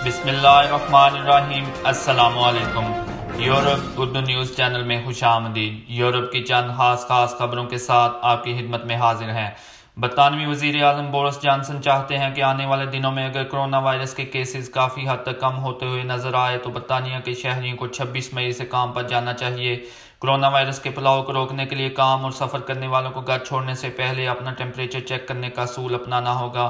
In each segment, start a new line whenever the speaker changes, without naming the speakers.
بسم اللہ الرحمن الرحیم۔ السلام علیکم۔ یورپ اردو نیوز چینل میں خوش آمدید۔ یورپ کی چند خاص خبروں کے ساتھ آپ کی خدمت میں حاضر ہیں۔ برطانوی وزیر اعظم بورس جانسن چاہتے ہیں کہ آنے والے دنوں میں اگر کرونا وائرس کے کیسز کافی حد تک کم ہوتے ہوئے نظر آئے تو برطانیہ کے شہریوں کو 26 مئی سے کام پر جانا چاہیے۔ کرونا وائرس کے پھیلاؤ کو روکنے کے لیے کام اور سفر کرنے والوں کو گھر چھوڑنے سے پہلے اپنا ٹیمپریچر چیک کرنے کا اصول اپنانا ہوگا۔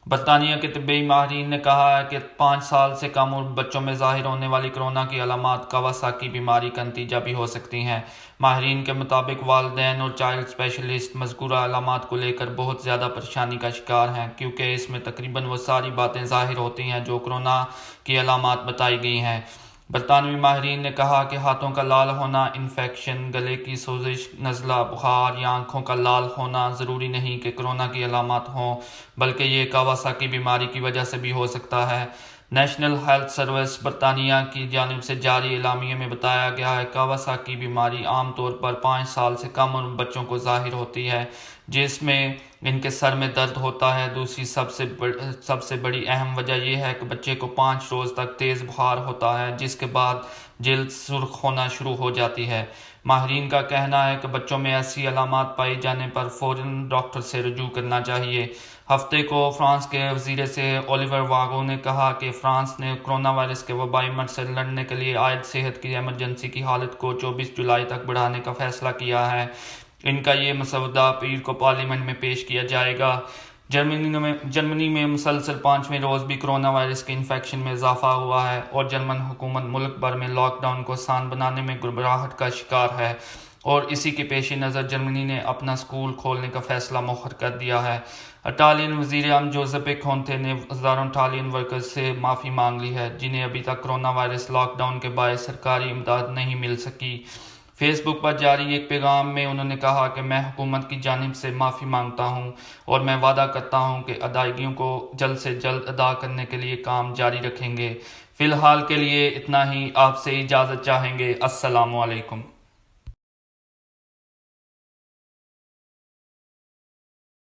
برطانیہ کے طبی ماہرین نے کہا ہے کہ 5 سال سے کم عمر بچوں میں ظاہر ہونے والی کرونا کی علامات کاواساکی بیماری کا نتیجہ بھی ہو سکتی ہیں۔ ماہرین کے مطابق والدین اور چائلڈ اسپیشلسٹ مذکورہ علامات کو لے کر بہت زیادہ پریشانی کا شکار ہیں، کیونکہ اس میں تقریباً وہ ساری باتیں ظاہر ہوتی ہیں جو کرونا کی علامات بتائی گئی ہیں۔ برطانوی ماہرین نے کہا کہ ہاتھوں کا لال ہونا، انفیکشن، گلے کی سوزش، نزلہ، بخار یا آنکھوں کا لال ہونا ضروری نہیں کہ کرونا کی علامات ہوں، بلکہ یہ کاواساکی بیماری کی وجہ سے بھی ہو سکتا ہے۔ نیشنل ہیلتھ سروس برطانیہ کی جانب سے جاری اعلامیے میں بتایا گیا ہے کہ کاواساکی بیماری عام طور پر 5 سال سے کم عمر بچوں کو ظاہر ہوتی ہے، جس میں ان کے سر میں درد ہوتا ہے۔ دوسری سب سے بڑی اہم وجہ یہ ہے کہ بچے کو 5 روز تک تیز بخار ہوتا ہے، جس کے بعد جلد سرخ ہونا شروع ہو جاتی ہے۔ ماہرین کا کہنا ہے کہ بچوں میں ایسی علامات پائی جانے پر فوراً ڈاکٹر سے رجوع کرنا چاہیے۔ ہفتے کو فرانس کے وزیر صحت اولیور واگو نے کہا کہ فرانس نے کرونا وائرس کے وبائی مرض سے لڑنے کے لیے عائد صحت کی ایمرجنسی کی حالت کو 24 جولائی تک بڑھانے کا فیصلہ کیا ہے۔ ان کا یہ مسودہ پیر کو پارلیمنٹ میں پیش کیا جائے گا۔ جرمنی میں مسلسل 5ویں روز بھی کرونا وائرس کے انفیکشن میں اضافہ ہوا ہے اور جرمن حکومت ملک بھر میں لاک ڈاؤن کو آسان بنانے میں گھبراہٹ کا شکار ہے، اور اسی کے پیش نظر جرمنی نے اپنا اسکول کھولنے کا فیصلہ مؤخر کر دیا ہے۔ اٹالین وزیر اعظم جوزپے کونتے نے ہزاروں اٹالین ورکرز سے معافی مانگ لی ہے جنہیں ابھی تک کرونا وائرس لاک ڈاؤن کے باعث سرکاری امداد نہیں مل سکی۔ فیس بک پر جاری ایک پیغام میں انہوں نے کہا کہ میں حکومت کی جانب سے معافی مانگتا ہوں اور میں وعدہ کرتا ہوں کہ ادائیگیوں کو جلد سے جلد ادا کرنے کے لیے کام جاری رکھیں گے۔ فی الحال کے لیے اتنا ہی، آپ سے اجازت چاہیں گے۔ السلام علیکم۔